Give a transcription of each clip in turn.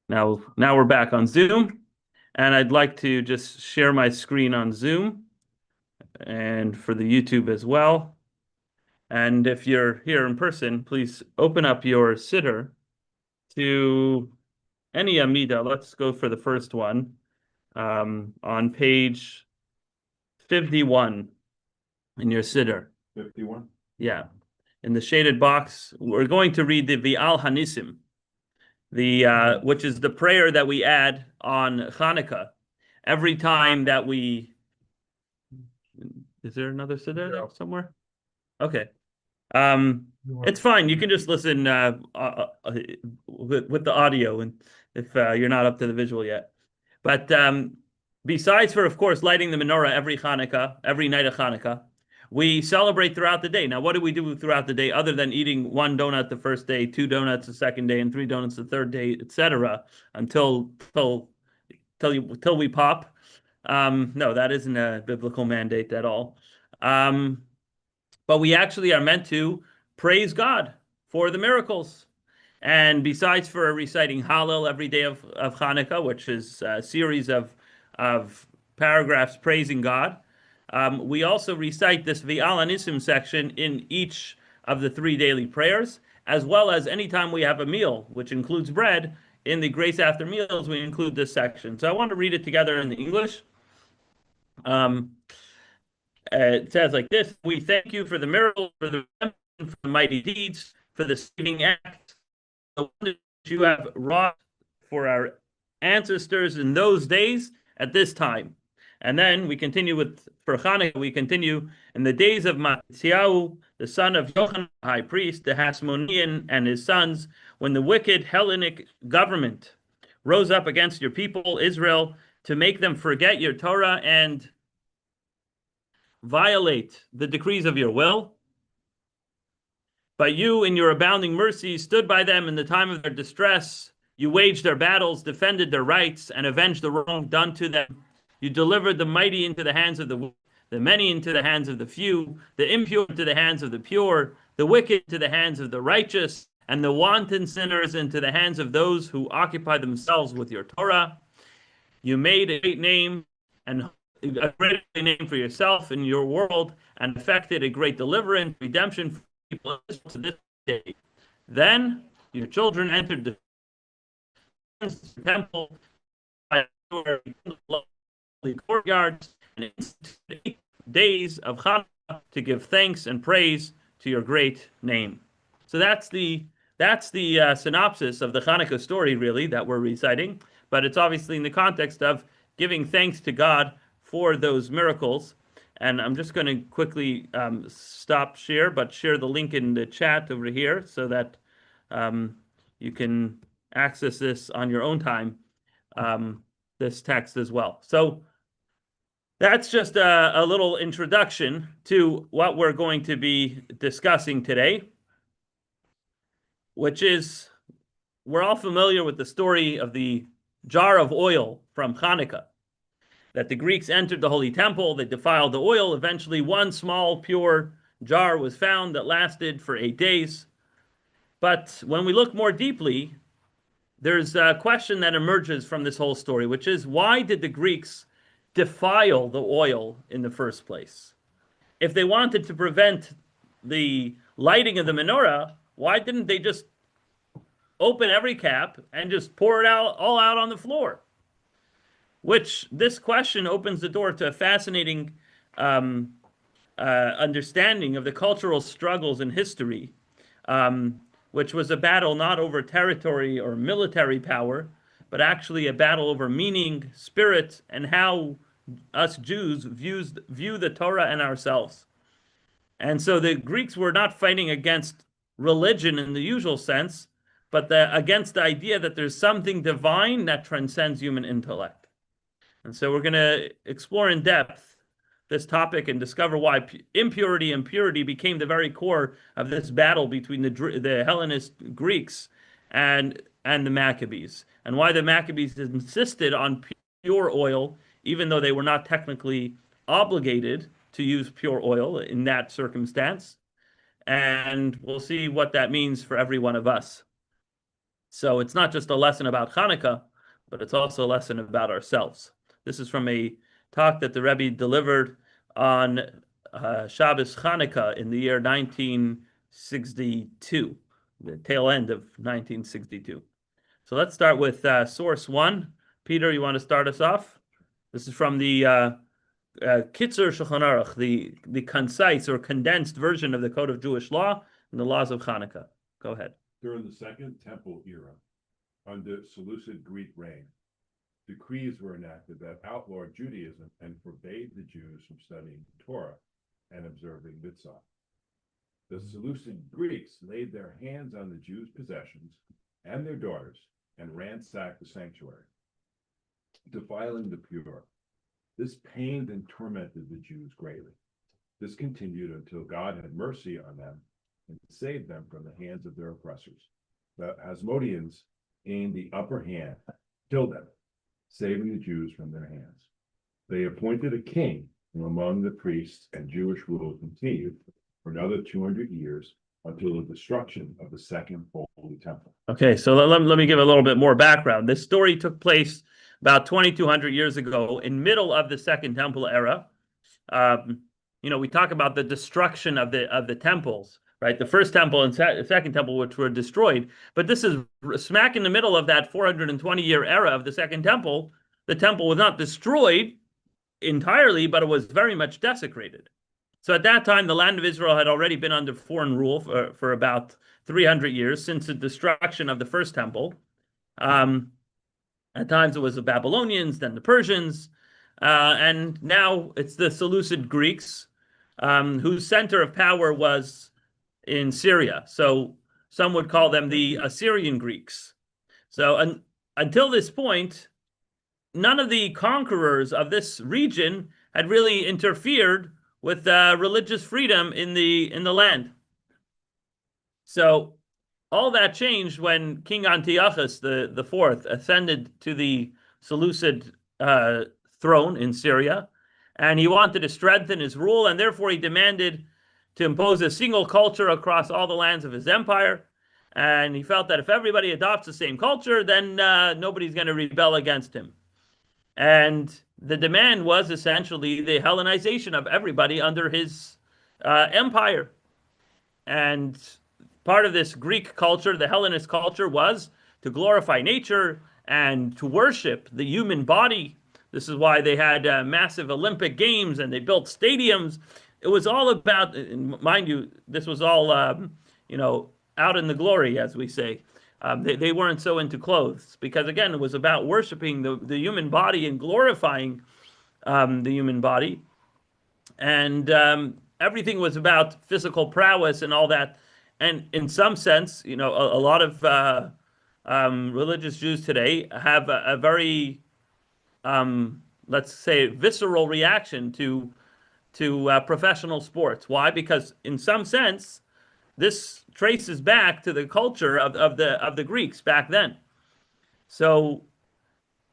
Now we're back on Zoom, and I'd like to just share my screen on Zoom and for the YouTube as well. And if you're here in person, please open up your sitter to any Amida. Let's go for the first one on page 51 in your sitter. 51? Yeah. In the shaded box, we're going to read the Vi'al Hanisim, which is the prayer that we add on Hanukkah every time that we. Is there another sitter No. somewhere? Okay. It's fine. You can just listen with the audio, and if you're not up to the visual yet. But besides for, of course, lighting the menorah every Hanukkah, every night of Hanukkah, we celebrate throughout the day. Now, what do we do throughout the day other than eating one donut the first day, two donuts the second day, and three donuts the third day, etc., until we pop? No, that isn't a biblical mandate at all. But we actually are meant to praise God for the miracles. And besides for reciting Hallel every day of Hanukkah, which is a series of paragraphs praising God, we also recite this V'al Anisim section in each of the three daily prayers, as well as anytime we have a meal, which includes bread. In the grace after meals, we include this section. So I want to read it together in the English. It says like this: We thank you for the miracles, for the mighty deeds, for the saving acts, the wonders you have wrought for our ancestors in those days at this time. And then we continue with, for Hanukkah, we continue in the days of Matityahu, the son of Yochanan, high priest, the Hasmonean and his sons, when the wicked Hellenic government rose up against your people, Israel, to make them forget your Torah and violate the decrees of your will. But you, in your abounding mercy, stood by them in the time of their distress. You waged their battles, defended their rights, and avenged the wrong done to them. You delivered the mighty into the hands of the many into the hands of the few, the impure into the hands of the pure, the wicked into the hands of the righteous, and the wanton sinners into the hands of those who occupy themselves with your Torah. You made a great name and a great name for yourself in your world, and effected a great deliverance, redemption for people to this day. Then your children entered the temple by lovely courtyards and 8 days of Hanukkah to give thanks and praise to your great name. So that's the synopsis of the Hanukkah story, really, that we're reciting. But it's obviously in the context of giving thanks to God for those miracles. And I'm just going to quickly stop share, but share the link in the chat over here so that you can access this on your own time, this text as well. So that's just a little introduction to what we're going to be discussing today, which is, we're all familiar with the story of the jar of oil from Hanukkah, that the Greeks entered the Holy Temple, they defiled the oil. Eventually, one small, pure jar was found that lasted for 8 days. But when we look more deeply, there's a question that emerges from this whole story, which is, why did the Greeks defile the oil in the first place? If they wanted to prevent the lighting of the menorah, why didn't they just open every cap and just pour it all out on the floor? Which, this question opens the door to a fascinating understanding of the cultural struggles in history, which was a battle not over territory or military power, but actually a battle over meaning, spirit, and how us Jews view the Torah and ourselves. And so the Greeks were not fighting against religion in the usual sense, but against the idea that there's something divine that transcends human intellect. And so we're going to explore in depth this topic and discover why impurity and purity became the very core of this battle between the Hellenist Greeks and the Maccabees, and why the Maccabees insisted on pure oil, even though they were not technically obligated to use pure oil in that circumstance. And we'll see what that means for every one of us. So it's not just a lesson about Hanukkah, but it's also a lesson about ourselves. This is from a talk that the Rebbe delivered on Shabbos Hanukkah in the year 1962, the tail end of 1962. So let's start with source one. Peter, you want to start us off? This is from the Kitzur Shulchan Aruch, the concise or condensed version of the Code of Jewish Law and the laws of Hanukkah. Go ahead. During the Second Temple era, under Seleucid Greek reign, decrees were enacted that outlawed Judaism and forbade the Jews from studying Torah and observing mitzvah. The Seleucid Greeks laid their hands on the Jews' possessions and their daughters and ransacked the sanctuary, defiling the pure. This pained and tormented the Jews greatly. This continued until God had mercy on them and saved them from the hands of their oppressors. The Hasmodeans gained the upper hand, killed them, saving the Jews from their hands. They appointed a king from among the priests, and Jewish rule continued for another 200 years until the destruction of the Second Holy Temple. Okay, so let me give a little bit more background. This story took place about 2,200 years ago, in middle of the Second Temple era. We talk about the destruction of the temples, right? The first temple and second temple, which were destroyed. But this is smack in the middle of that 420-year era of the Second Temple. The temple was not destroyed entirely, but it was very much desecrated. So at that time, the land of Israel had already been under foreign rule for about 300 years since the destruction of the first temple. At times it was the Babylonians, then the Persians, and now it's the Seleucid Greeks, whose center of power was in Syria. So some would call them the Assyrian Greeks. So until this point, none of the conquerors of this region had really interfered with religious freedom in the land. So all that changed when King Antiochus the fourth ascended to the Seleucid throne in Syria, and he wanted to strengthen his rule, and therefore he demanded to impose a single culture across all the lands of his empire. And he felt that if everybody adopts the same culture, then nobody's going to rebel against him. And the demand was essentially the Hellenization of everybody under his empire. And part of this Greek culture, the Hellenist culture, was to glorify nature and to worship the human body. This is why they had massive Olympic Games and they built stadiums. It was all about, mind you, this was all, out in the glory, as we say. They weren't so into clothes because, again, it was about worshiping the human body and glorifying the human body. And everything was about physical prowess and all that. And in some sense, a lot of religious Jews today have a very, let's say, visceral reaction to professional sports. Why? Because in some sense, this traces back to the culture of the Greeks back then. So,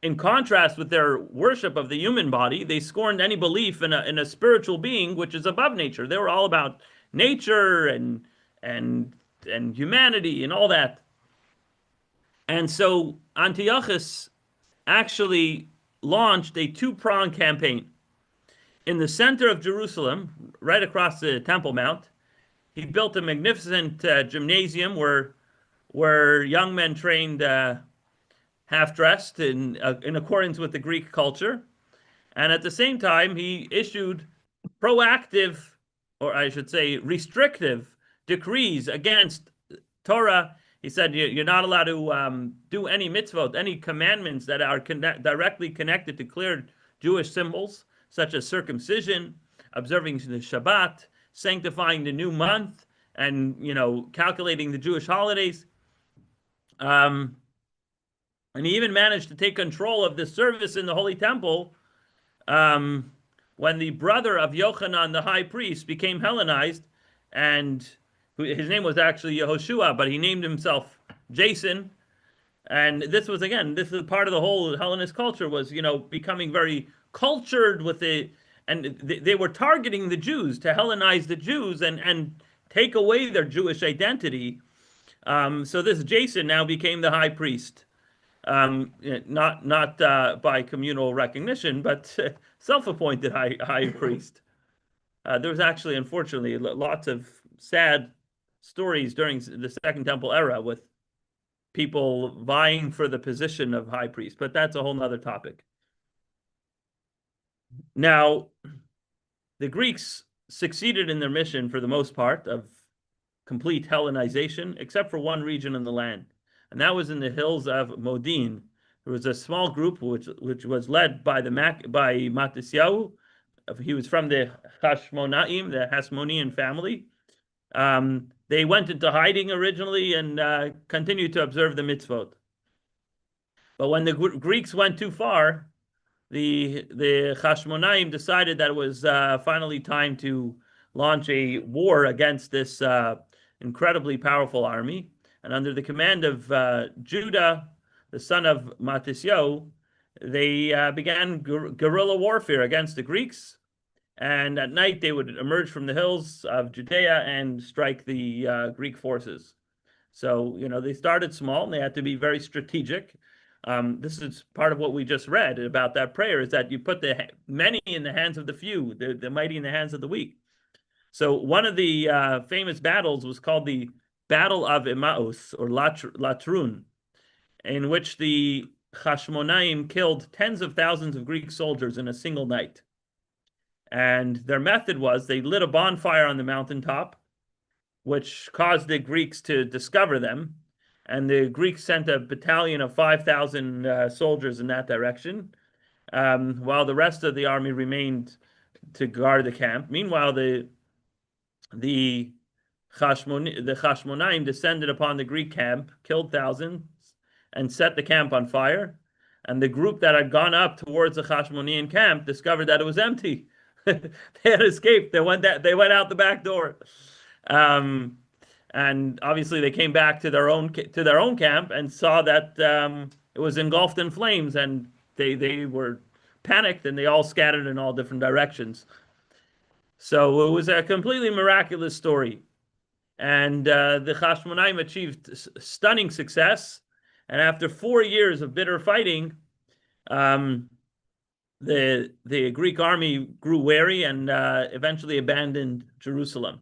in contrast with their worship of the human body, they scorned any belief in a spiritual being which is above nature. They were all about nature and humanity and all that. And so Antiochus actually launched a two-pronged campaign. In the center of Jerusalem, right across the Temple Mount, he built a magnificent gymnasium where young men trained half-dressed in accordance with the Greek culture. And at the same time, he issued proactive, or I should say restrictive, decrees against Torah. He said you're not allowed to do any mitzvot, any commandments that are directly connected to clear Jewish symbols, such as circumcision, observing the Shabbat, sanctifying the new month, and calculating the Jewish holidays. And he even managed to take control of the service in the Holy Temple when the brother of Yochanan, the high priest, became Hellenized, and his name was actually Yehoshua, but he named himself Jason. And this is part of the whole Hellenist culture, was, becoming very cultured with it. And they were targeting the Jews to Hellenize the Jews and take away their Jewish identity. So this Jason now became the high priest, not by communal recognition, but self-appointed high priest. There was actually, unfortunately, lots of sad stories during the Second Temple era with people vying for the position of high priest, but that's a whole nother topic. Now, the Greeks succeeded in their mission for the most part of complete Hellenization, except for one region in the land, and that was in the hills of Modin. There was a small group which was led by by Matisyahu. He was from the Hashmonaim, the Hasmonean family. They went into hiding originally and continued to observe the mitzvot. But when the Greeks went too far, the Hashmonaim decided that it was finally time to launch a war against this incredibly powerful army. And under the command of Judah, the son of Matisyahu, they began guerrilla warfare against the Greeks. And at night, they would emerge from the hills of Judea and strike the Greek forces. So, they started small and they had to be very strategic. This is part of what we just read about that prayer, is that you put the many in the hands of the few, the mighty in the hands of the weak. So one of the famous battles was called the Battle of Emmaus, or Latrun, in which the Hashmonaim killed tens of thousands of Greek soldiers in a single night. And their method was they lit a bonfire on the mountaintop, which caused the Greeks to discover them. And the Greeks sent a battalion of 5,000 soldiers in that direction, while the rest of the army remained to guard the camp. Meanwhile, the Hashmonaim descended upon the Greek camp, killed thousands, and set the camp on fire. And the group that had gone up towards the Hashmonean camp discovered that it was empty. They had escaped. They went out the back door. And obviously they came back to their own camp and saw that it was engulfed in flames, and they were panicked and they all scattered in all different directions. So it was a completely miraculous story, and the Hashmonaim achieved stunning success. And after 4 years of bitter fighting, the Greek army grew wary and eventually abandoned Jerusalem.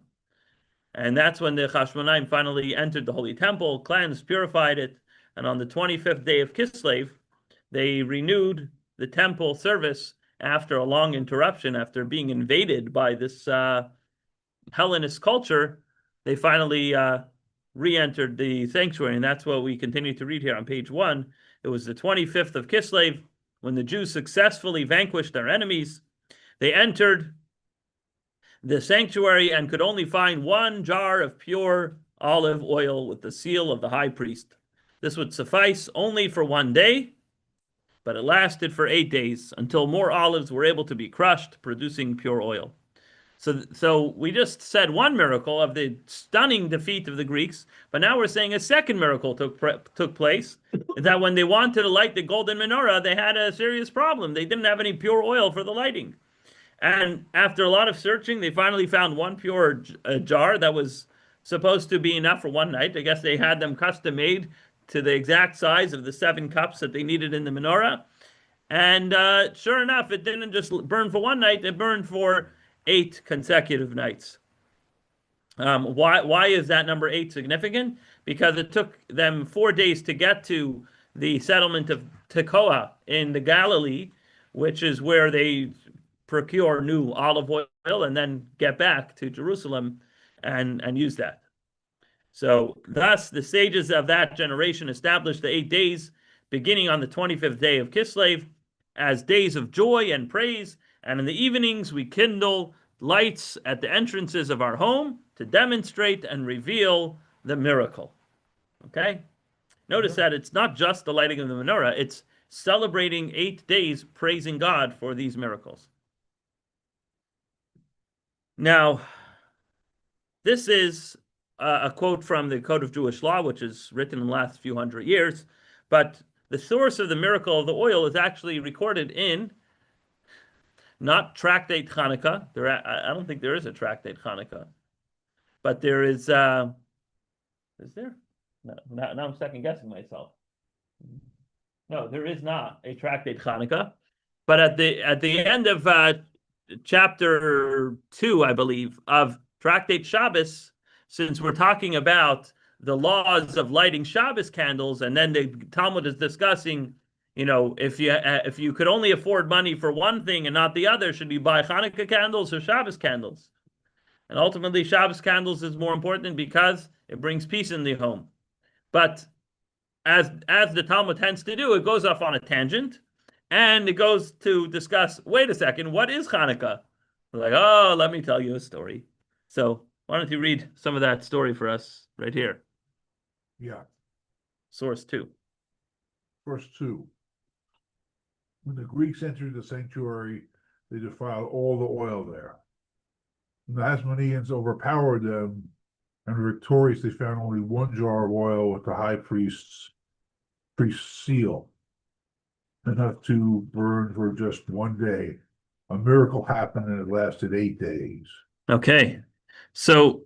And that's when the Hashmonaim finally entered the Holy Temple, cleansed, purified it, and on the 25th day of Kislev, they renewed the temple service after a long interruption, after being invaded by this Hellenist culture. They finally re-entered the sanctuary, and that's what we continue to read here on page 1. It was the 25th of Kislev, when the Jews successfully vanquished their enemies. They entered the sanctuary and could only find 1 jar of pure olive oil with the seal of the high priest. This would suffice only for 1 day, but it lasted for 8 days until more olives were able to be crushed, producing pure oil. So we just said one miracle of the stunning defeat of the Greeks, but now we're saying a second miracle took place, that when they wanted to light the golden menorah, they had a serious problem. They didn't have any pure oil for the lighting. And after a lot of searching, they finally found 1 pure jar that was supposed to be enough for 1 night. I guess they had them custom made to the exact size of the 7 cups that they needed in the menorah. And sure enough, it didn't just burn for 1 night, it burned for 8 consecutive nights. Why is that number 8 significant? Because it took them 4 days to get to the settlement of Tekoa in the Galilee, which is where they procure new olive oil and then get back to Jerusalem and use that. So thus the sages of that generation established the 8 days, beginning on the 25th day of Kislev, as days of joy and praise. And in the evenings, we kindle lights at the entrances of our home to demonstrate and reveal the miracle. Okay? Notice that it's not just the lighting of the menorah, it's celebrating 8 days praising God for these miracles. Now, this is a quote from the Code of Jewish Law, which is written in the last few hundred years, but the source of the miracle of the oil is actually recorded in not Tractate Hanukkah. I don't think there is a Tractate Hanukkah, but there is there? No, now I'm second guessing myself. No, there is not a tractate Hanukkah, but at the end of chapter 2, I believe, of tractate Shabbos, since we're talking about the laws of lighting Shabbos candles, and then the Talmud is discussing, if you could only afford money for one thing and not the other, should you buy Hanukkah candles or Shabbos candles? And ultimately, Shabbos candles is more important because it brings peace in the home. But as the Talmud tends to do, it goes off on a tangent, and it goes to discuss. Wait a second, what is Hanukkah? We're like, oh, let me tell you a story. So why don't you read some of that story for us right here? Yeah, Source 2. verse 2. When the Greeks entered the sanctuary, they defiled all the oil there. When the Hasmoneans overpowered them and were victorious, they found only one jar of oil with the high priest's seal, enough to burn for just one day. A miracle happened and it lasted 8 days. Okay, so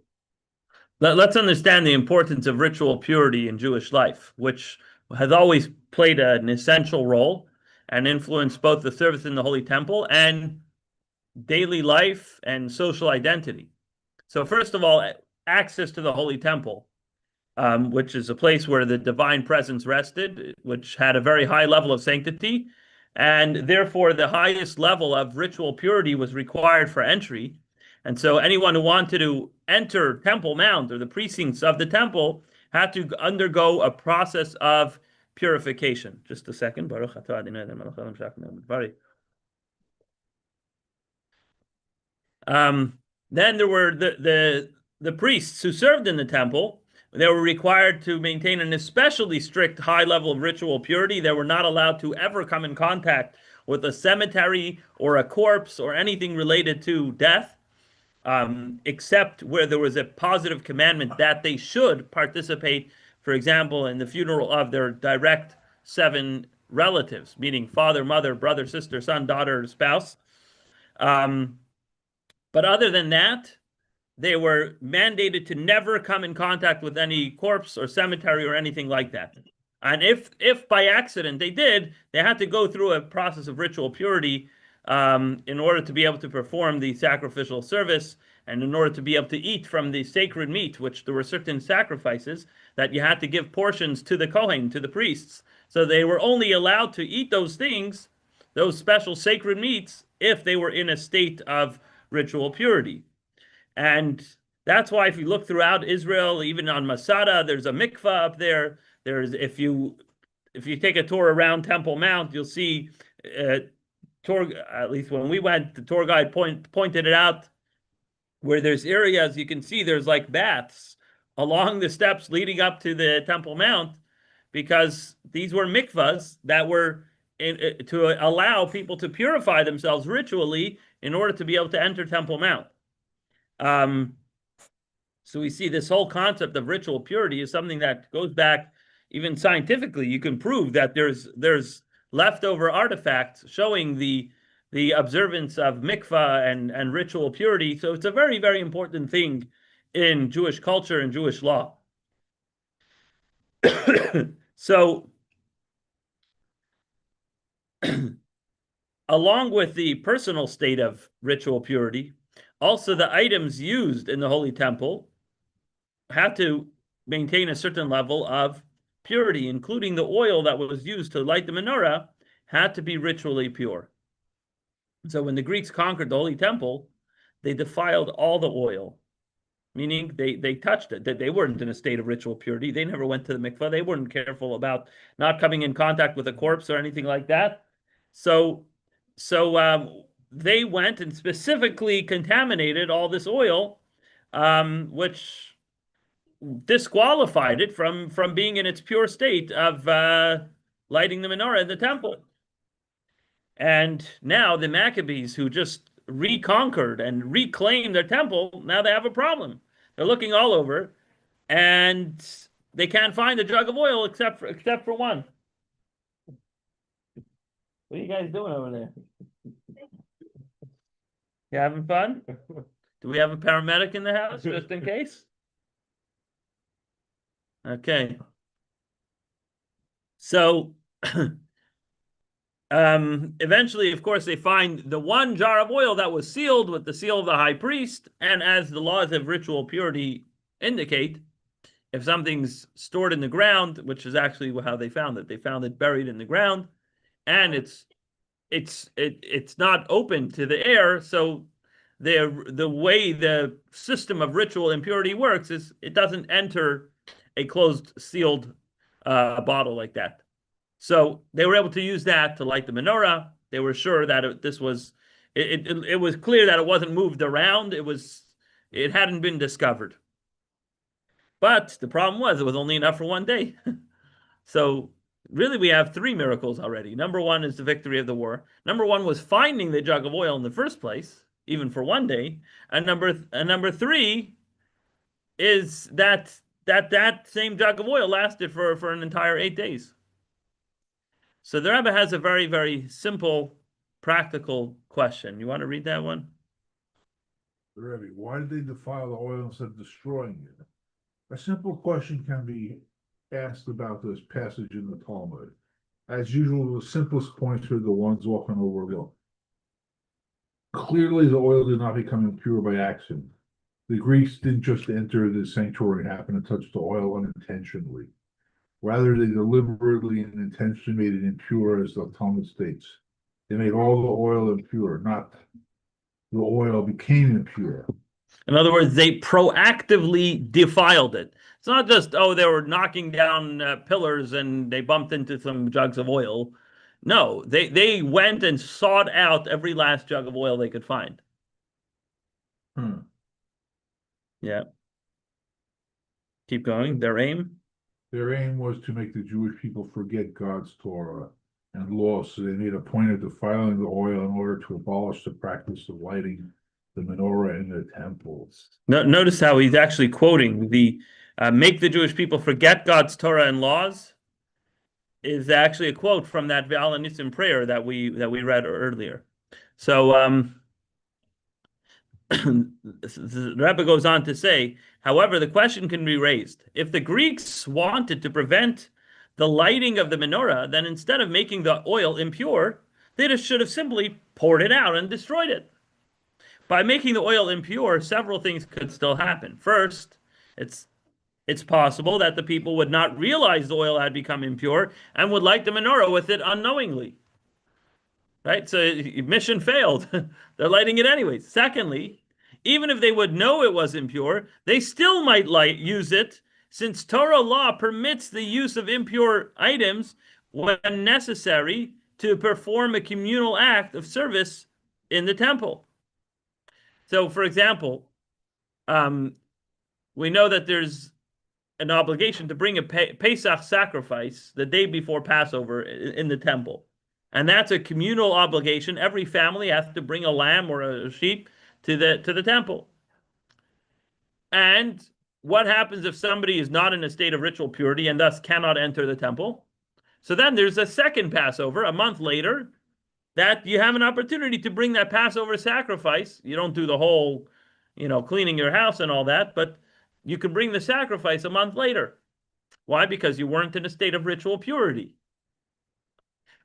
let's understand the importance of ritual purity in Jewish life, which has always played an essential role and influenced both the service in the Holy Temple and daily life and social identity. So first of all, access to the Holy Temple, which is a place where the divine presence rested, which had a very high level of sanctity, and therefore the highest level of ritual purity was required for entry. And so anyone who wanted to enter Temple Mount or the precincts of the temple had to undergo a process of purification. Just a second. Then there were the priests who served in the temple. They were required to maintain an especially strict high level of ritual purity. They were not allowed to ever come in contact with a cemetery or a corpse or anything related to death, except where there was a positive commandment that they should participate, for example, in the funeral of their direct 7 relatives, meaning father, mother, brother, sister, son, daughter, spouse. But other than that, they were mandated to never come in contact with any corpse or cemetery or anything like that. And if by accident they did, they had to go through a process of ritual purity in order to be able to perform the sacrificial service and in order to be able to eat from the sacred meat, which there were certain sacrifices that you had to give portions to the Kohen, to the priests. So they were only allowed to eat those things, those special sacred meats, if they were in a state of ritual purity. And that's why if you look throughout Israel, even on Masada, there's a mikvah up there. There's if you take a tour around Temple Mount, you'll see at least when we went, the tour guide pointed it out where there's areas you can see there's like baths along the steps leading up to the Temple Mount, because these were mikvahs that were to allow people to purify themselves ritually in order to be able to enter Temple Mount. So we see this whole concept of ritual purity is something that goes back even scientifically. You can prove that there's leftover artifacts showing the observance of mikvah and ritual purity. So it's a very, very important thing in Jewish culture and Jewish law. So along with the personal state of ritual purity, also the items used in the Holy Temple had to maintain a certain level of purity, including the oil that was used to light the menorah had to be ritually pure. So when the Greeks conquered the Holy Temple, they defiled all the oil, meaning they touched it. They weren't in a state of ritual purity. They never went to the mikvah. They weren't careful about not coming in contact with a corpse or anything like that. So they went and specifically contaminated all this oil, which disqualified it from being in its pure state of lighting the menorah in the temple. And now the Maccabees, who just reconquered and reclaimed their temple, now they have a problem. They're looking all over, and they can't find a jug of oil except for one. What are you guys doing over there? You having fun? Do we have a paramedic in the house just in case? Okay. So eventually, of course, they find the one jar of oil that was sealed with the seal of the high priest. And as the laws of ritual purity indicate, if something's stored in the ground, which is actually how they found it buried in the ground, and it's not open to the air. So the way the system of ritual impurity works is it doesn't enter a closed, sealed bottle like that. So they were able to use that to light the menorah. They were sure that it was clear that it wasn't moved around. It hadn't been discovered. But the problem was it was only enough for one day. So really we have three miracles already. Number one is the victory of the war. Number one was finding the jug of oil in the first place, even for one day. And number three is that same jug of oil lasted for an entire 8 days. So the Rebbe has a very, very simple, practical question. You want to read that one? Rebbe, why did they defile the oil instead of destroying it? A simple question can be asked about this passage in the Talmud. As usual, the simplest points are the ones often overlooked. Clearly, the oil did not become impure by accident. The Greeks didn't just enter the sanctuary and happen to touch the oil unintentionally. Rather, they deliberately and intentionally made it impure, as the Talmud states. They made all the oil impure, not the oil became impure. In other words, they proactively defiled it. It's not just, oh, they were knocking down pillars and they bumped into some jugs of oil. No, they went and sought out every last jug of oil they could find. Yeah. Keep going. Their aim? Their aim was to make the Jewish people forget God's Torah and laws, so they made a point of defiling the oil in order to abolish the practice of lighting the menorah in the temples. Notice how he's actually quoting the make the Jewish people forget God's Torah and laws is actually a quote from that Ve'al Nisim prayer that we read earlier. So the Rebbe goes on to say, however, the question can be raised. If the Greeks wanted to prevent the lighting of the menorah, then instead of making the oil impure, they just should have simply poured it out and destroyed it. By making the oil impure, several things could still happen. First, it's possible that the people would not realize the oil had become impure and would light the menorah with it unknowingly. Right? So mission failed. They're lighting it anyways. Secondly, even if they would know it was impure, they still might use it, since Torah law permits the use of impure items when necessary to perform a communal act of service in the temple. So, for example, we know that there's an obligation to bring a Pesach sacrifice the day before Passover in the temple. And that's a communal obligation. Every family has to bring a lamb or a sheep to the temple. And what happens if somebody is not in a state of ritual purity and thus cannot enter the temple? So then there's a second Passover, a month later, that you have an opportunity to bring that Passover sacrifice. You don't do the whole, cleaning your house and all that, but you can bring the sacrifice a month later. Why? Because you weren't in a state of ritual purity.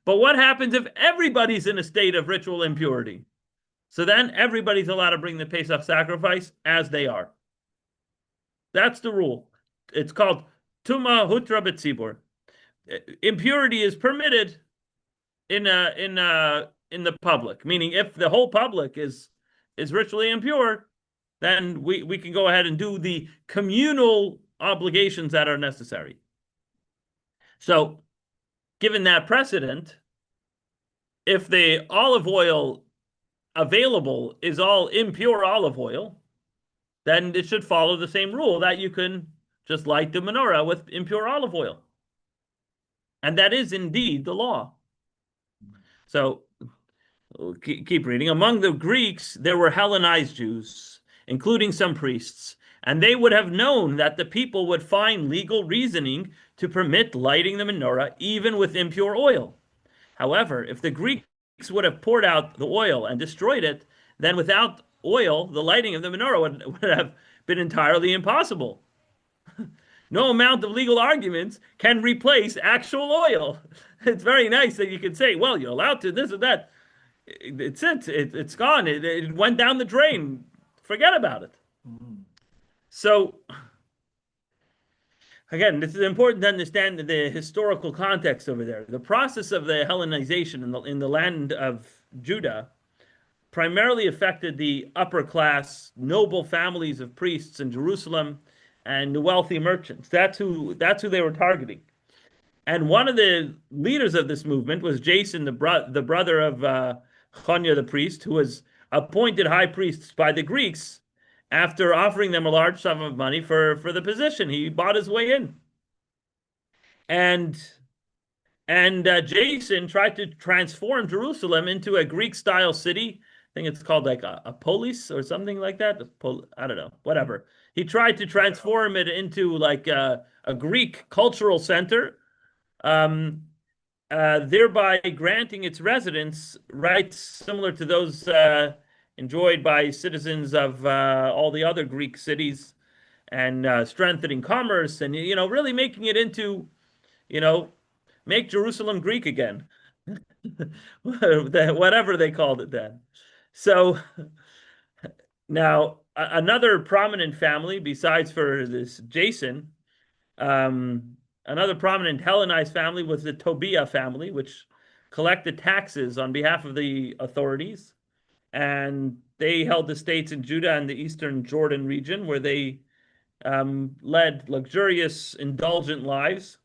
But what happens if everybody's in a state of ritual impurity? So then everybody's allowed to bring the Pesach sacrifice as they are. That's the rule. It's called Tuma Hutra B'tzibur. Impurity is permitted in the public, meaning if the whole public is ritually impure, then we can go ahead and do the communal obligations that are necessary. So, given that precedent, if the olive oil available is all impure olive oil, then it should follow the same rule that you can just light the menorah with impure olive oil. And that is indeed the law. So keep reading. Among the Greeks, there were Hellenized Jews, including some priests, and they would have known that the people would find legal reasoning to permit lighting the menorah even with impure oil. However, if the Greeks would have poured out the oil and destroyed it, then without oil, the lighting of the menorah would have been entirely impossible. No amount of legal arguments can replace actual oil. It's very nice that you can say, well, you're allowed to this and that. It's gone. It went down the drain. Forget about it. So again, this is important to understand the historical context over there. The process of the Hellenization in the land of Judah primarily affected the upper class, noble families of priests in Jerusalem and the wealthy merchants. That's who they were targeting. And one of the leaders of this movement was Jason, the brother of Chonya the priest, who was appointed high priest by the Greeks after offering them a large sum of money for the position. He bought his way in. And Jason tried to transform Jerusalem into a Greek-style city. I think it's called like a polis or something like that. I don't know, whatever. He tried to transform it into like a Greek cultural center, thereby granting its residents rights similar to those enjoyed by citizens of all the other Greek cities, and strengthening commerce, and really making it into, make Jerusalem Greek again, whatever they called it then. So now another prominent family besides for this Jason, another prominent Hellenized family was the Tobiah family, which collected taxes on behalf of the authorities, and they held estates in Judah and the eastern Jordan region, where they led luxurious, indulgent lives.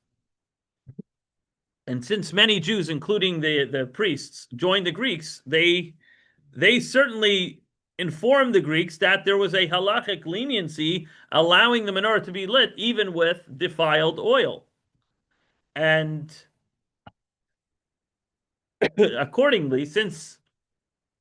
And since many Jews, including the priests, joined the Greeks, they certainly informed the Greeks that there was a halachic leniency allowing the menorah to be lit even with defiled oil. And accordingly, since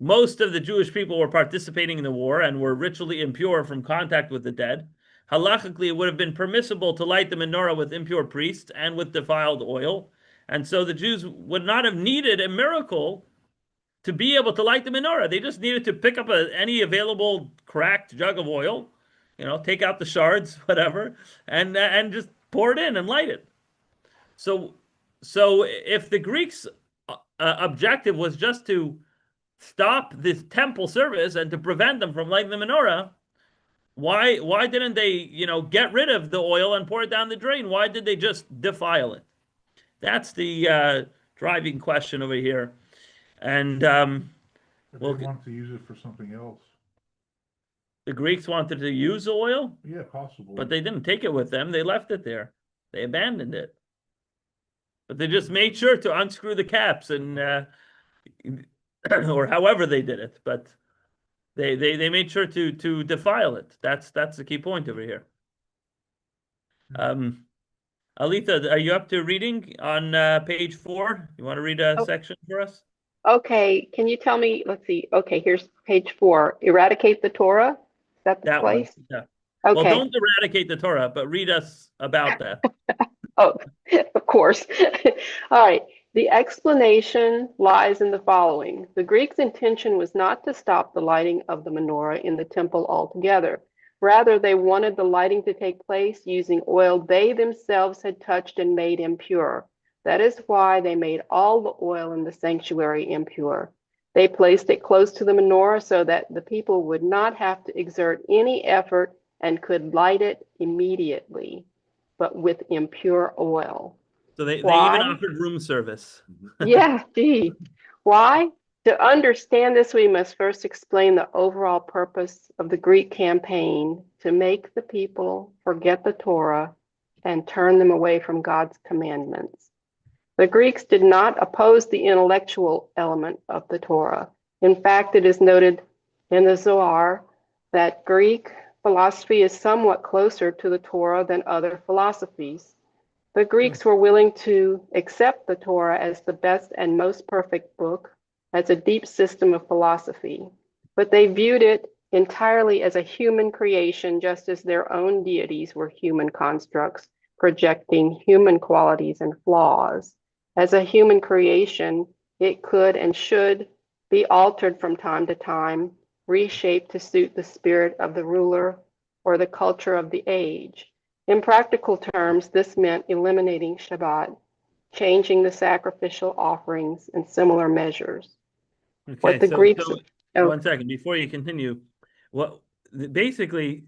most of the Jewish people were participating in the war and were ritually impure from contact with the dead, halachically it would have been permissible to light the menorah with impure priests and with defiled oil. And so the Jews would not have needed a miracle to be able to light the menorah. They just needed to pick up any available cracked jug of oil, take out the shards, whatever, and just pour it in and light it. So if the Greeks' objective was just to stop this temple service and to prevent them from lighting the menorah, why didn't they, get rid of the oil and pour it down the drain? Why did they just defile it? That's the driving question over here. And If they want to use it for something else. The Greeks wanted to use the oil? Yeah, possible. But they didn't take it with them. They left it there. They abandoned it. But they just made sure to unscrew the caps and or however they did it. But they made sure to defile it. That's the key point over here. Alita, are you up to reading on page 4? You want to read a section for us? Okay, can you tell me, let's see. Okay, here's page 4. Eradicate the Torah? Is that the place? One, yeah. Okay. Well, don't eradicate the Torah, but read us about that. Oh, of course. All right. The explanation lies in the following. The Greeks' intention was not to stop the lighting of the menorah in the temple altogether. Rather, they wanted the lighting to take place using oil they themselves had touched and made impure. That is why they made all the oil in the sanctuary impure. They placed it close to the menorah so that the people would not have to exert any effort and could light it immediately, but with impure oil. So they even offered room service. Yeah, gee. Why? To understand this, we must first explain the overall purpose of the Greek campaign to make the people forget the Torah and turn them away from God's commandments. The Greeks did not oppose the intellectual element of the Torah. In fact, it is noted in the Zohar that Greek philosophy is somewhat closer to the Torah than other philosophies. The Greeks were willing to accept the Torah as the best and most perfect book, as a deep system of philosophy, but they viewed it entirely as a human creation, just as their own deities were human constructs, projecting human qualities and flaws. As a human creation, it could and should be altered from time to time, reshaped to suit the spirit of the ruler or the culture of the age. In practical terms, this meant eliminating Shabbat, changing the sacrificial offerings, and similar measures. What Okay, the Greeks, oh, one second before you continue. What basically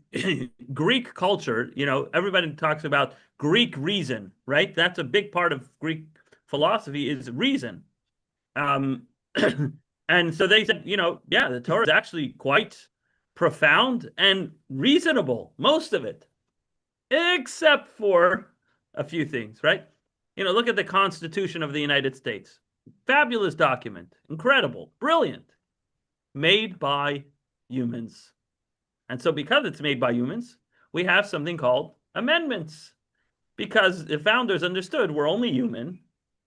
Greek culture, everybody talks about Greek reason, right? That's a big part of Greek philosophy is reason. Um, and so they said, yeah, the Torah is actually quite profound and reasonable, most of it, except for a few things, right? Look at the Constitution of the United States. Fabulous document, incredible, brilliant, made by humans. And so, because it's made by humans, we have something called amendments. Because the founders understood we're only human.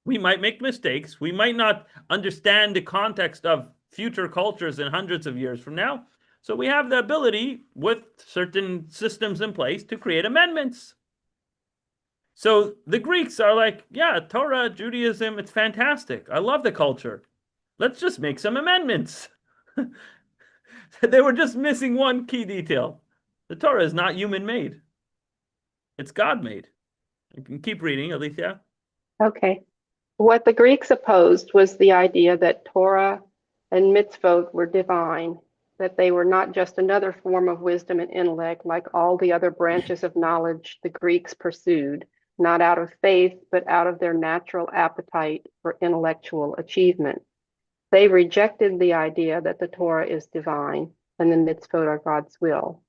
We might make mistakes. We might not understand the context of future cultures in hundreds of years from now. So we have the ability with certain systems in place to create amendments. So the Greeks are like, yeah, Torah, Judaism, it's fantastic. I love the culture. Let's just make some amendments. They were just missing one key detail. The Torah is not human made. It's God made. You can keep reading, Alicia. okay. What the Greeks opposed was the idea that Torah and mitzvot were divine, that they were not just another form of wisdom and intellect like all the other branches of knowledge the Greeks pursued, not out of faith, but out of their natural appetite for intellectual achievement. They rejected the idea that the Torah is divine and the mitzvot are God's will.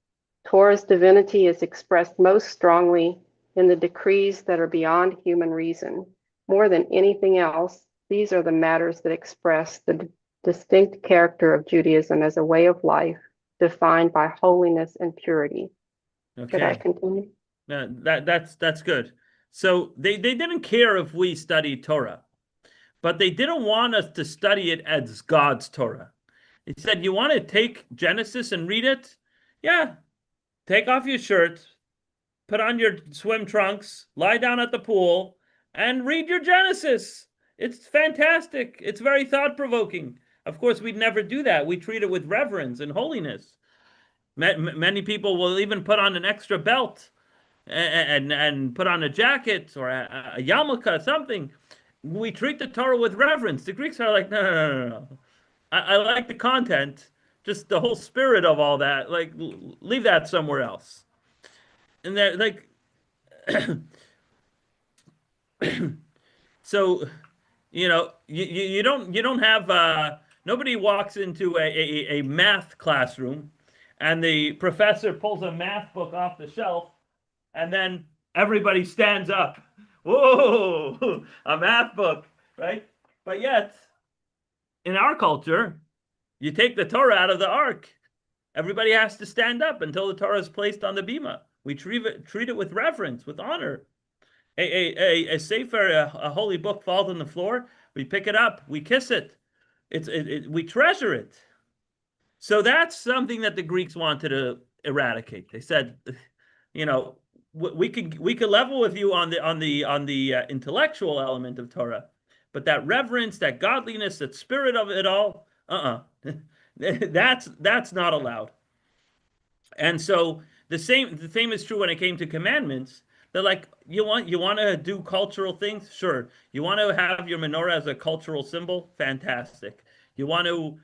Torah's divinity is expressed most strongly in the decrees that are beyond human reason. More than anything else, these are the matters that express the distinct character of Judaism as a way of life defined by holiness and purity. Should I Okay. continue? That's good. So they didn't care if we studied Torah, but they didn't want us to study it as God's Torah. He said, you want to take Genesis and read it? Yeah, take off your shirt, put on your swim trunks, lie down at the pool, and read your Genesis. It's fantastic. It's very thought-provoking. Of course, we'd never do that. We treat it with reverence and holiness. Many people will even put on an extra belt and put on a jacket or a yarmulke, something. We treat the Torah with reverence. The Greeks are like, no, no, no, no, no. I like the content, just the whole spirit of all that. Like, leave that somewhere else. And they're like, so, you don't have nobody walks into a math classroom, and the professor pulls a math book off the shelf, and then everybody stands up. Whoa, a math book, right? But yet, in our culture, you take the Torah out of the ark. Everybody has to stand up until the Torah is placed on the bima. We treat it with reverence, with honor. A sefer, a holy book falls on the floor. We pick it up. We kiss it. We treasure it. So that's something that the Greeks wanted to eradicate. They said, we could level with you on the intellectual element of Torah, but that reverence, that godliness, that spirit of it all, that's not allowed. And so the same is true when it came to commandments. They're like, you want to do cultural things? Sure. You want to have your menorah as a cultural symbol? Fantastic. You want to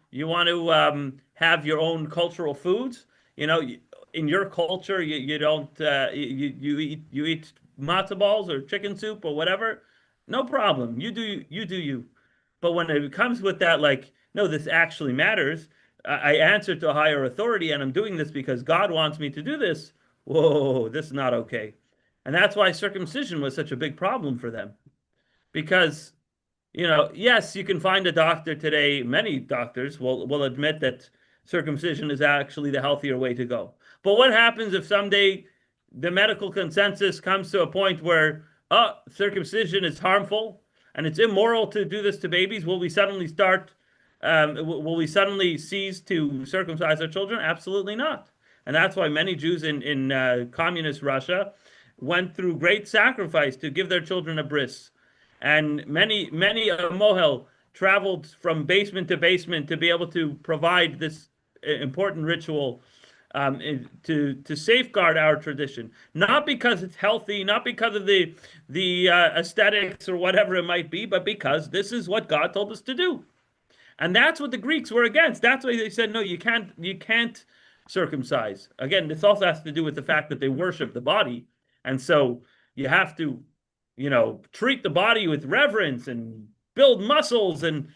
have your own cultural foods? In your culture, you don't you eat matzo balls or chicken soup or whatever. No problem. You do you. But when it comes with that, like, no, this actually matters. I answer to a higher authority, and I'm doing this because God wants me to do this. Whoa, this is not okay. And that's why circumcision was such a big problem for them. Because, yes, you can find a doctor today, many doctors will admit that circumcision is actually the healthier way to go. But what happens if someday the medical consensus comes to a point where, circumcision is harmful and it's immoral to do this to babies? Will we suddenly cease to circumcise our children? Absolutely not. And that's why many Jews in communist Russia went through great sacrifice to give their children a bris. And many a mohel traveled from basement to basement to be able to provide this important ritual to safeguard our tradition, not because it's healthy, not because of the aesthetics or whatever it might be, but because this is what God told us to do. And that's what the Greeks were against. That's why they said, no, you can't circumcise. Again, this also has to do with the fact that they worship the body. And so you have to, treat the body with reverence and build muscles, and,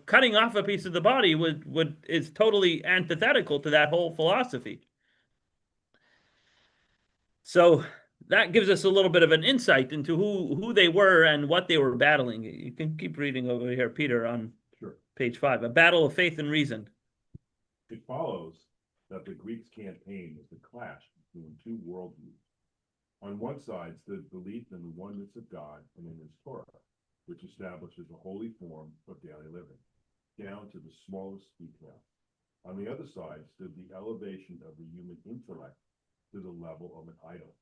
cutting off a piece of the body is totally antithetical to that whole philosophy. So that gives us a little bit of an insight into who they were and what they were battling. You can keep reading over here, Peter, on Sure. page 5, a battle of faith and reason. It follows that the Greeks' campaign was the clash between two worldviews. On one side stood belief in the oneness of God and in his Torah, which establishes a holy form of daily living, down to the smallest detail. On the other side stood the elevation of the human intellect to the level of an idol,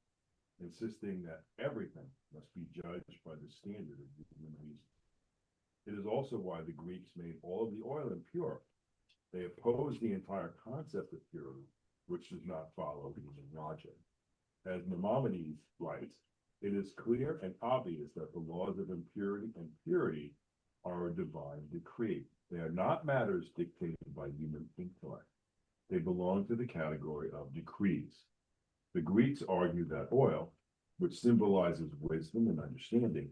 insisting that everything must be judged by the standard of human reason. It is also why the Greeks made all of the oil impure. They opposed the entire concept of purity, which does not follow human logic. As Maimonides writes, it is clear and obvious that the laws of impurity and purity are a divine decree. They are not matters dictated by human intellect. They belong to the category of decrees. The Greeks argue that oil, which symbolizes wisdom and understanding,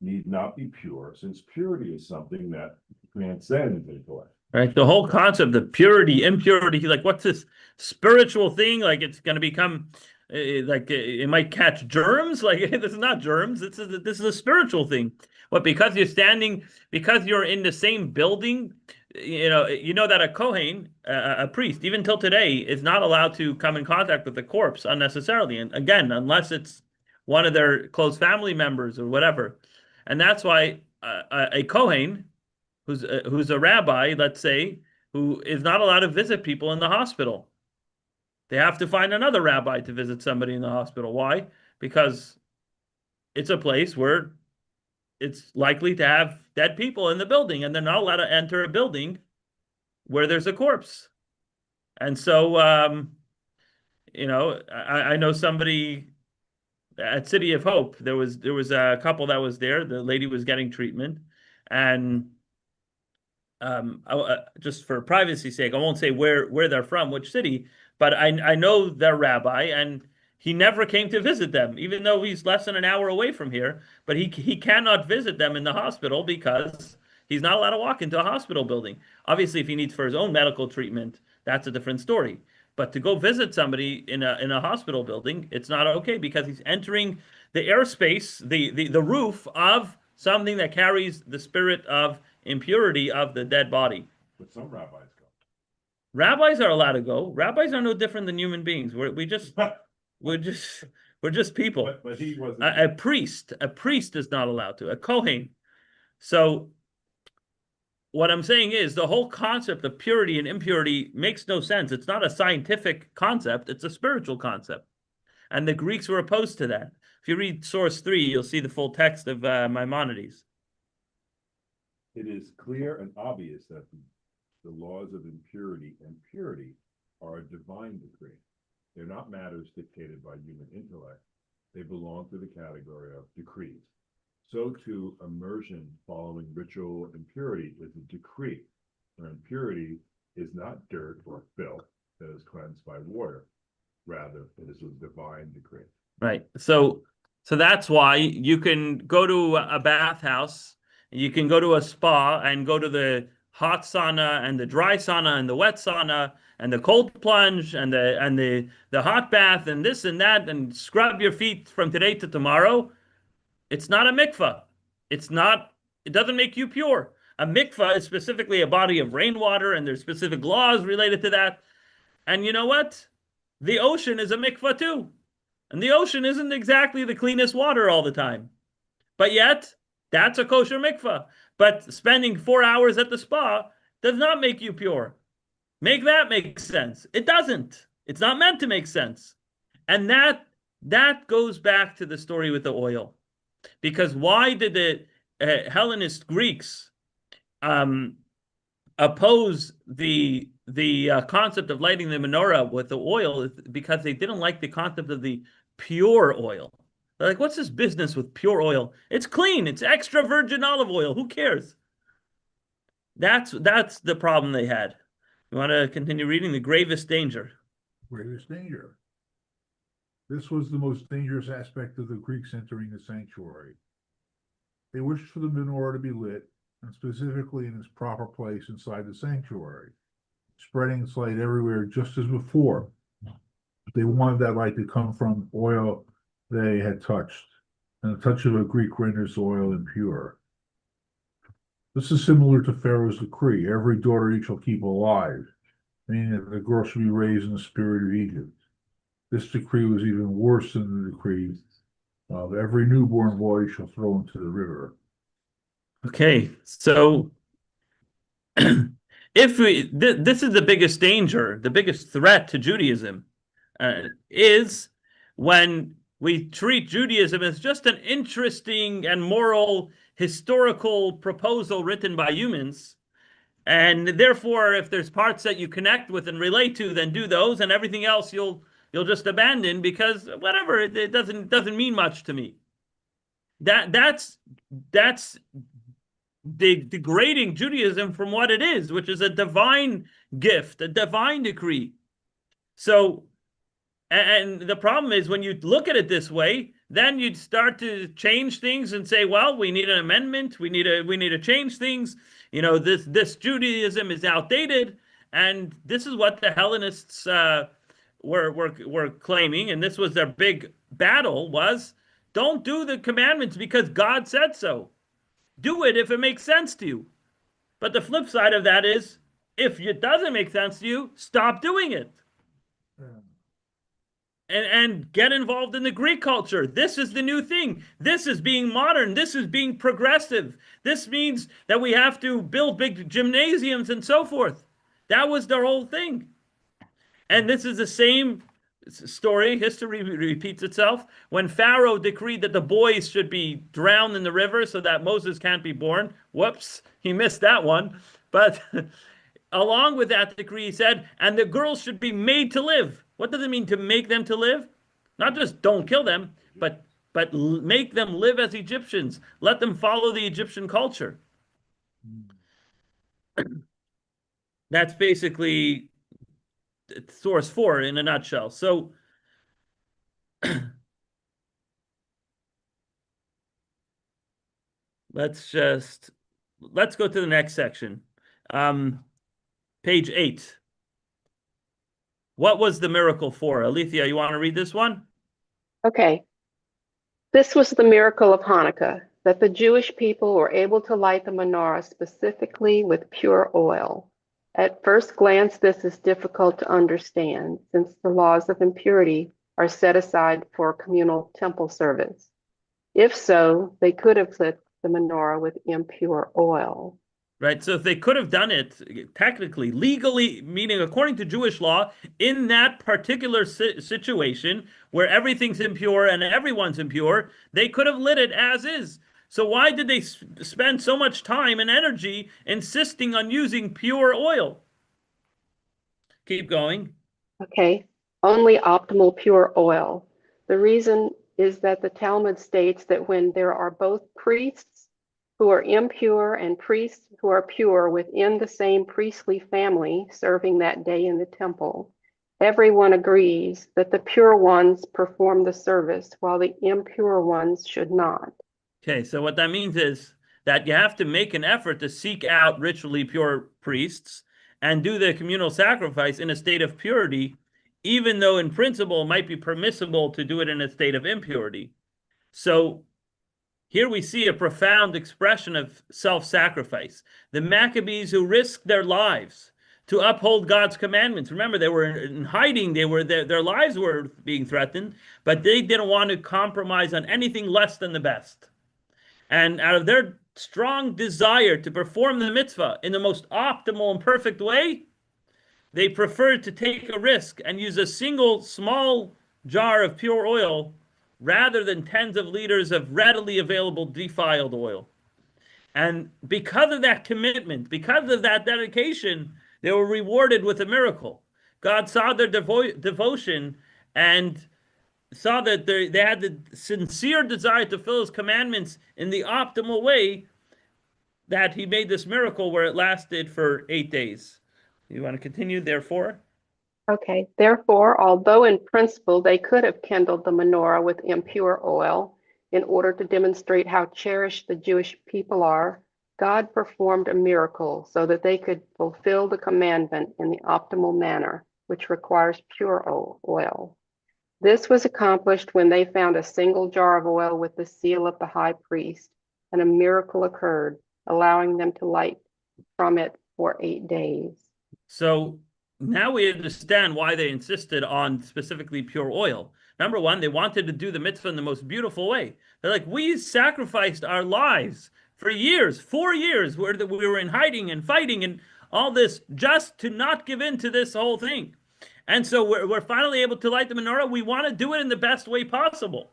need not be pure, since purity is something that transcends intellect. Right? The whole concept of purity, impurity, like what's this spiritual thing? Like it's going to become it might catch germs. Like this is not germs. This is a spiritual thing. But because you're in the same building, you know that a Kohen, a priest, even till today, is not allowed to come in contact with the corpse unnecessarily. And again, unless it's one of their close family members or whatever. And that's why a Kohen, who's a rabbi, let's say, who is not allowed to visit people in the hospital. They have to find another rabbi to visit somebody in the hospital. Why? Because it's a place where it's likely to have dead people in the building, and they're not allowed to enter a building where there's a corpse. And so, I know somebody at City of Hope. There was a couple that was there. The lady was getting treatment, and just for privacy's sake, I won't say where they're from, which city, but I know their rabbi, and he never came to visit them, even though he's less than an hour away from here. But he cannot visit them in the hospital because he's not allowed to walk into a hospital building. Obviously, if he needs for his own medical treatment, that's a different story. But to go visit somebody in a hospital building, it's not okay because he's entering the airspace, the roof of something that carries the spirit of impurity of the dead body. But some rabbis go. Rabbis are allowed to go. Rabbis are no different than human beings. We're just people. But he wasn't. A priest is not allowed to. A Kohen. So what I'm saying is the whole concept of purity and impurity makes no sense. It's not a scientific concept. It's a spiritual concept. And the Greeks were opposed to that. If you read source 3, you'll see the full text of Maimonides. It is clear and obvious that the laws of impurity and purity are a divine decree. They're not matters dictated by human intellect. They belong to the category of decrees. So too, immersion following ritual impurity is a decree, where impurity is not dirt or filth that is cleansed by water. Rather, it is a divine decree. Right. So that's why you can go to a bathhouse, you can go to a spa and go to the hot sauna and the dry sauna and the wet sauna and the cold plunge and the hot bath and this and that and scrub your feet from today to tomorrow. It's not a mikvah. It doesn't make you pure. A mikvah is specifically a body of rainwater, and there's specific laws related to that. And you know what? The ocean is a mikvah too. And the ocean isn't exactly the cleanest water all the time. But yet, that's a kosher mikvah. But spending 4 hours at the spa does not make you pure. Make that make sense. It doesn't. It's not meant to make sense. And that goes back to the story with the oil. Because why did the Hellenist Greeks oppose the concept of lighting the menorah with the oil is because they didn't like the concept of the pure oil. They're like, what's this business with pure oil? It's clean. It's extra virgin olive oil. Who cares? That's the problem they had. You want to continue reading? The gravest danger. Greatest danger. This was the most dangerous aspect of the Greeks entering the sanctuary. They wished for the menorah to be lit, and specifically in its proper place inside the sanctuary, spreading its light everywhere just as before. They wanted that light to come from oil they had touched, and the touch of a Greek renders oil impure. This is similar to Pharaoh's decree, every daughter you shall keep alive, meaning that the girl should be raised in the spirit of Egypt. This decree was even worse than the decree of every newborn boy shall throw into the river. Okay, so if this is the biggest danger, the biggest threat to Judaism, is when we treat Judaism as just an interesting and moral historical proposal written by humans. And therefore, if there's parts that you connect with and relate to, then do those, and everything else you'll just abandon because whatever, it doesn't mean much to me. That's degrading Judaism from what it is, which is a divine gift, a divine decree. So, and the problem is when you look at it this way, then you'd start to change things and say, well, we need an amendment. We need to change things. You know, this Judaism is outdated, and this is what the Hellenists were claiming, and this was their big battle: was don't do the commandments because God said so. Do it if it makes sense to you. But the flip side of that is, if it doesn't make sense to you, stop doing it. And get involved in the Greek culture. This is the new thing. This is being modern. This is being progressive. This means that we have to build big gymnasiums and so forth. That was their whole thing. And this is the same story. History repeats itself. When Pharaoh decreed that the boys should be drowned in the river so that Moses can't be born. Whoops, he missed that one. But along with that decree, he said, and the girls should be made to live. What does it mean to make them to live? Not just don't kill them, but make them live as Egyptians. Let them follow the Egyptian culture. That's basically source 4 in a nutshell. So let's go to the next section. Page 8. What was the miracle for? Alethea, you want to read this one? Okay. This was the miracle of Hanukkah, that the Jewish people were able to light the menorah specifically with pure oil. At first glance, this is difficult to understand since the laws of impurity are set aside for communal temple service. If so, they could have lit the menorah with impure oil. Right. So if they could have done it technically, legally, meaning according to Jewish law, in that particular situation where everything's impure and everyone's impure, they could have lit it as is. So why did they spend so much time and energy insisting on using pure oil? Keep going. Okay. Only optimal pure oil. The reason is that the Talmud states that when there are both priests who are impure and priests who are pure within the same priestly family serving that day in the temple, everyone agrees that the pure ones perform the service while the impure ones should not. Okay, so what that means is that you have to make an effort to seek out ritually pure priests and do the communal sacrifice in a state of purity, even though in principle it might be permissible to do it in a state of impurity. So here we see a profound expression of self-sacrifice. The Maccabees who risked their lives to uphold God's commandments. Remember, they were in hiding. Their lives were being threatened, but they didn't want to compromise on anything less than the best. And out of their strong desire to perform the mitzvah in the most optimal and perfect way, they preferred to take a risk and use a single small jar of pure oil rather than tens of liters of readily available defiled oil. And because of that commitment, because of that dedication, they were rewarded with a miracle. God saw their devotion and saw that they had the sincere desire to fill his commandments in the optimal way, that he made this miracle where it lasted for 8 days. You want to continue, therefore? Okay, therefore, although in principle they could have kindled the menorah with impure oil in order to demonstrate how cherished the Jewish people are, God performed a miracle so that they could fulfill the commandment in the optimal manner, which requires pure oil. This was accomplished when they found a single jar of oil with the seal of the high priest, and a miracle occurred, allowing them to light from it for 8 days. So now we understand why they insisted on specifically pure oil. Number one, they wanted to do the mitzvah in the most beautiful way. They're like, we sacrificed our lives for years, 4 years, where we were in hiding and fighting and all this just to not give in to this whole thing. And so we're finally able to light the menorah. We want to do it in the best way possible.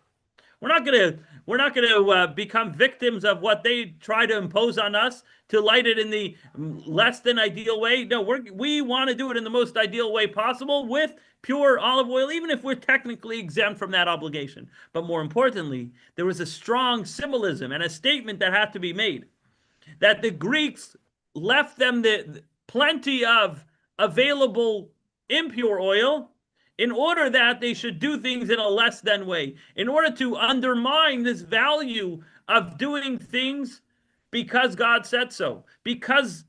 We're not gonna become victims of what they try to impose on us to light it in the less than ideal way. No, we want to do it in the most ideal way possible with pure olive oil, even if we're technically exempt from that obligation. But more importantly, there was a strong symbolism and a statement that had to be made that the Greeks left them plenty of available impure oil in order that they should do things in a less than way, in order to undermine this value of doing things because God said so, because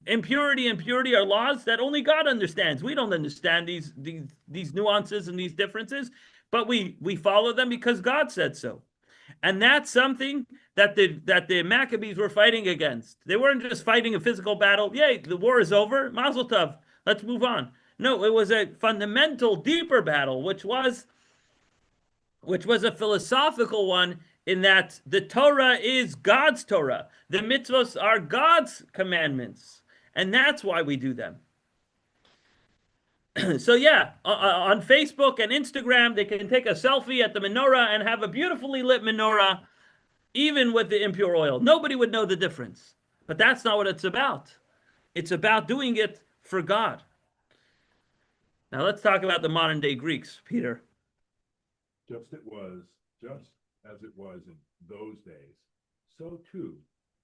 impurity and purity are laws that only God understands. We don't understand these nuances and these differences, but we follow them because God said so. And that's something that the Maccabees were fighting against. They weren't just fighting a physical battle. Yay, the war is over. Mazel tov. Let's move on. No, it was a fundamental, deeper battle, which was a philosophical one, in that the Torah is God's Torah. The mitzvahs are God's commandments. And that's why we do them. So yeah, on Facebook and Instagram, they can take a selfie at the menorah and have a beautifully lit menorah, even with the impure oil. Nobody would know the difference. But that's not what it's about. It's about doing it for God. Now let's talk about the modern day Greeks, Peter. Just as it was in those days, so too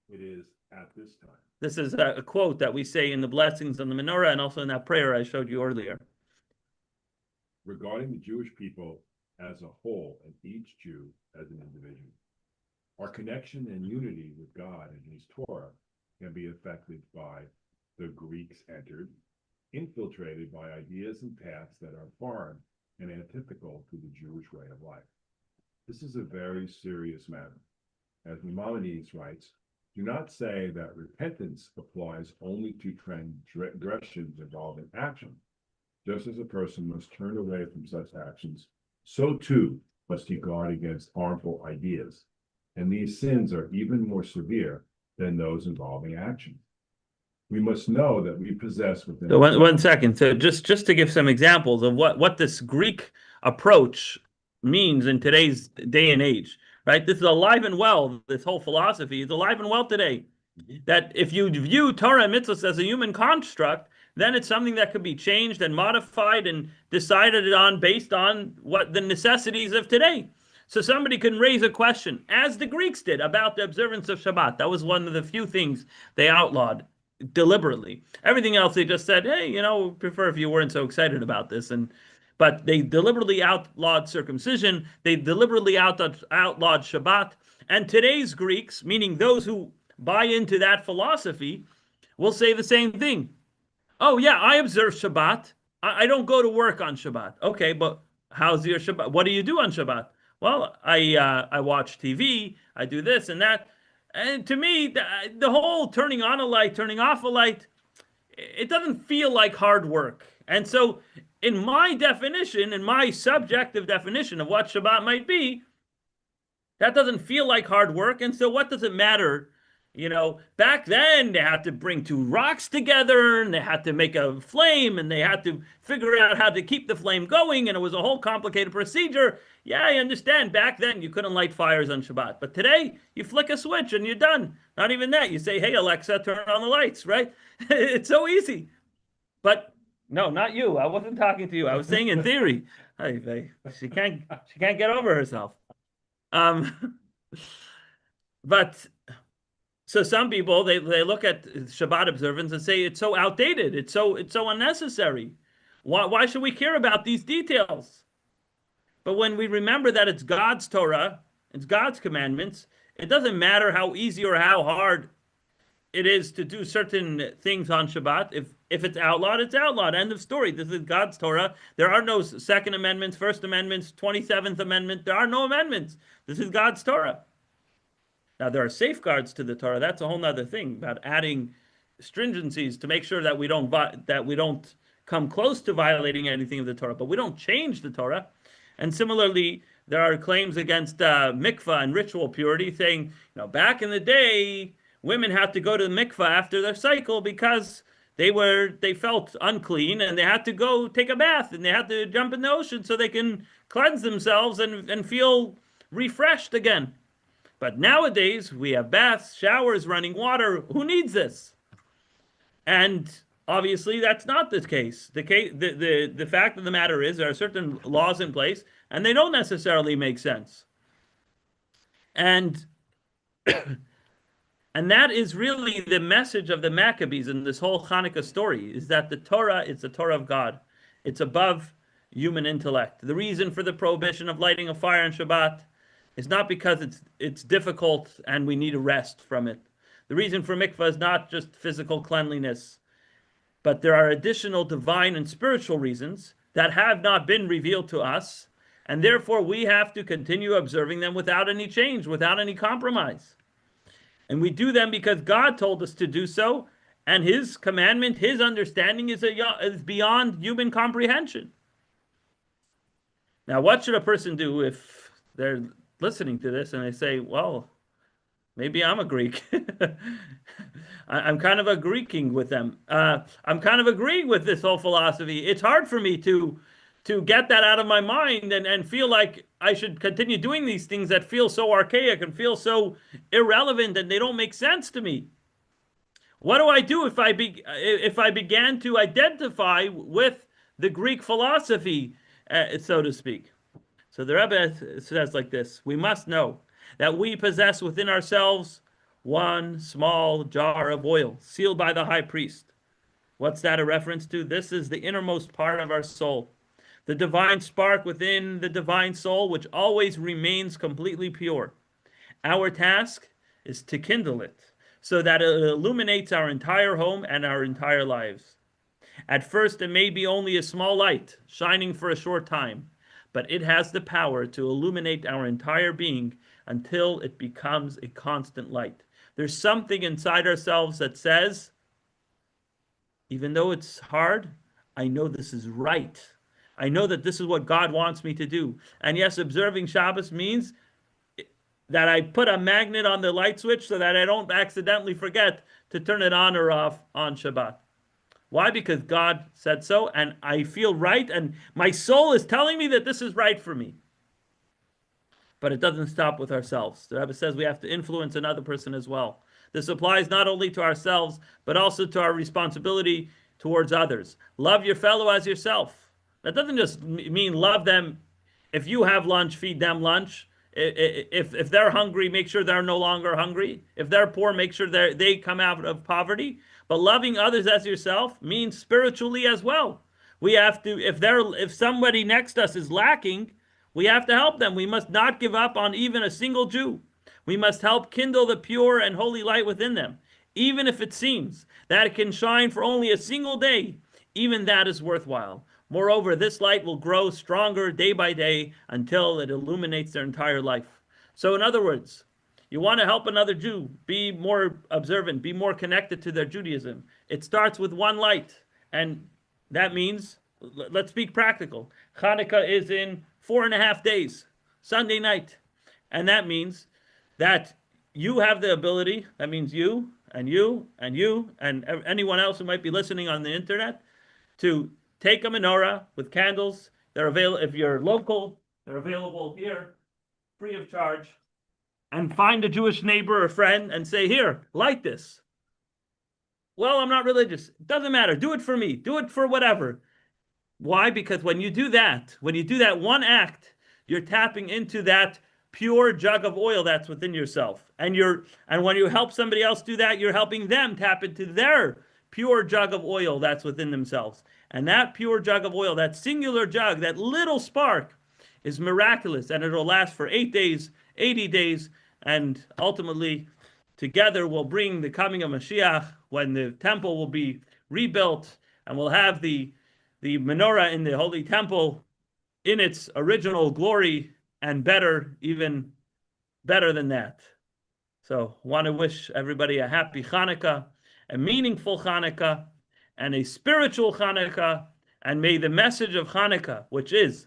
it is at this time. This is a quote that we say in the blessings on the menorah and also in that prayer I showed you earlier. Regarding the Jewish people as a whole and each Jew as an individual, our connection and unity with God and his Torah can be affected by the Greeks entered, infiltrated by ideas and paths that are foreign and antithetical to the Jewish way of life. This is a very serious matter. As Maimonides writes, do not say that repentance applies only to transgressions involving action. Just as a person must turn away from such actions, so too must he guard against harmful ideas. And these sins are even more severe than those involving action. We must know that we possess within. So one second. So just to give some examples of what this Greek approach means in today's day and age, right? This is alive and well. This whole philosophy is alive and well today. That if you view Torah and mitzvahs as a human construct, then it's something that could be changed and modified and decided on based on what the necessities of today. So somebody can raise a question, as the Greeks did, about the observance of Shabbat. That was one of the few things they outlawed deliberately. Everything else they just said, hey, we prefer if you weren't so excited about this. But they deliberately outlawed circumcision. They deliberately outlawed Shabbat. And today's Greeks, meaning those who buy into that philosophy, will say the same thing. Oh yeah, I observe Shabbat. I don't go to work on Shabbat. Okay, but how's your Shabbat? What do you do on Shabbat? Well, I watch TV. I do this and that. And to me, the whole turning on a light, turning off a light, it doesn't feel like hard work. And so in my definition, in my subjective definition of what Shabbat might be, that doesn't feel like hard work. And so what does it matter You know, back then they had to bring two rocks together and they had to make a flame and they had to figure out how to keep the flame going. And it was a whole complicated procedure. Yeah, I understand. Back then you couldn't light fires on Shabbat. But today you flick a switch and you're done. Not even that. You say, hey, Alexa, turn on the lights, right? It's so easy. But no, not you. I wasn't talking to you. I was saying in theory. Hey, she can't get over herself. But so some people they look at Shabbat observance and say it's so outdated, it's so unnecessary. Why should we care about these details? But when we remember that it's God's Torah, it's God's commandments, it doesn't matter how easy or how hard it is to do certain things on Shabbat. If it's outlawed, it's outlawed. End of story. This is God's Torah. There are no Second Amendments, First Amendments, 27th Amendment. There are no amendments. This is God's Torah. Now, there are safeguards to the Torah. That's a whole other thing about adding stringencies to make sure that we don't come close to violating anything of the Torah, but we don't change the Torah. And similarly, there are claims against mikvah and ritual purity, saying, back in the day, women had to go to the mikvah after their cycle because they felt unclean and they had to go take a bath and they had to jump in the ocean so they can cleanse themselves and feel refreshed again. But nowadays, we have baths, showers, running water. Who needs this? And obviously, that's not the case. The fact of the matter is there are certain laws in place, and they don't necessarily make sense. And that is really the message of the Maccabees in this whole Hanukkah story, is that the Torah is the Torah of God. It's above human intellect. The reason for the prohibition of lighting a fire on Shabbat is not because it's difficult and we need a rest from it. The reason for mikvah is not just physical cleanliness, but there are additional divine and spiritual reasons that have not been revealed to us, and therefore we have to continue observing them without any change, without any compromise. And we do them because God told us to do so, and His commandment, His understanding is beyond human comprehension. Now, what should a person do if they're listening to this and they say, well, maybe I'm a Greek. I'm kind of agreeing with them. I'm kind of agreeing with this whole philosophy. It's hard for me to get that out of my mind and feel like I should continue doing these things that feel so archaic and feel so irrelevant and they don't make sense to me. What do I do if I began to identify with the Greek philosophy, so to speak? So the Rebbe says like this: we must know that we possess within ourselves one small jar of oil, sealed by the high priest. What's that a reference to? This is the innermost part of our soul, the divine spark within the divine soul, which always remains completely pure. Our task is to kindle it, so that it illuminates our entire home and our entire lives. At first, it may be only a small light, shining for a short time, but it has the power to illuminate our entire being until it becomes a constant light. There's something inside ourselves that says, even though it's hard, I know this is right. I know that this is what God wants me to do. And yes, observing Shabbos means that I put a magnet on the light switch so that I don't accidentally forget to turn it on or off on Shabbat. Why? Because God said so, and I feel right, and my soul is telling me that this is right for me. But it doesn't stop with ourselves. The Rebbe says we have to influence another person as well. This applies not only to ourselves, but also to our responsibility towards others. Love your fellow as yourself. That doesn't just mean love them. If you have lunch, feed them lunch. If they're hungry, make sure they're no longer hungry. If they're poor, make sure they come out of poverty. But loving others as yourself means spiritually as well. We have to, if somebody next to us is lacking, we have to help them. We must not give up on even a single Jew. We must help kindle the pure and holy light within them. Even if it seems that it can shine for only a single day, even that is worthwhile. Moreover, this light will grow stronger day by day until it illuminates their entire life. So in other words, you want to help another Jew be more observant, be more connected to their Judaism. It starts with one light. And that means, let's speak practical. Hanukkah is in 4.5 days, Sunday night. And that means that you have the ability, that means you and you and you and anyone else who might be listening on the internet, to take a menorah with candles. They're available if you're local, they're available here free of charge. And find a Jewish neighbor or friend and say, here, light this. Well, I'm not religious. It doesn't matter. Do it for me. Do it for whatever. Why? Because when you do that one act, you're tapping into that pure jug of oil that's within yourself. And when you help somebody else do that, you're helping them tap into their pure jug of oil that's within themselves. And that pure jug of oil, that singular jug, that little spark is miraculous, and it'll last for 8 days, 80 days, and ultimately together will bring the coming of Mashiach, when the temple will be rebuilt and we'll have the menorah in the Holy Temple in its original glory, and better, even better than that. So want to wish everybody a happy Hanukkah, a meaningful Hanukkah, and a spiritual Hanukkah, and may the message of Hanukkah, which is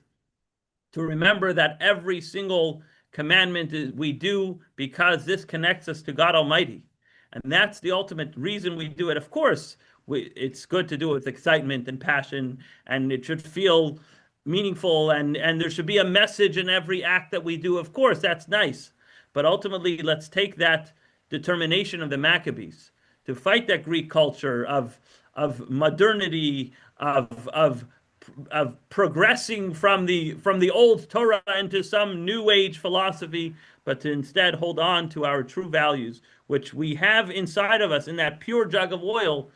to remember that every single commandment we do because this connects us to God Almighty. And that's the ultimate reason we do it. Of course, it's good to do it with excitement and passion, and it should feel meaningful, and there should be a message in every act that we do. Of course, that's nice. But ultimately, let's take that determination of the Maccabees to fight that Greek culture of modernity, of progressing from the old Torah into some new age philosophy, but to instead hold on to our true values, which we have inside of us in that pure jug of oil,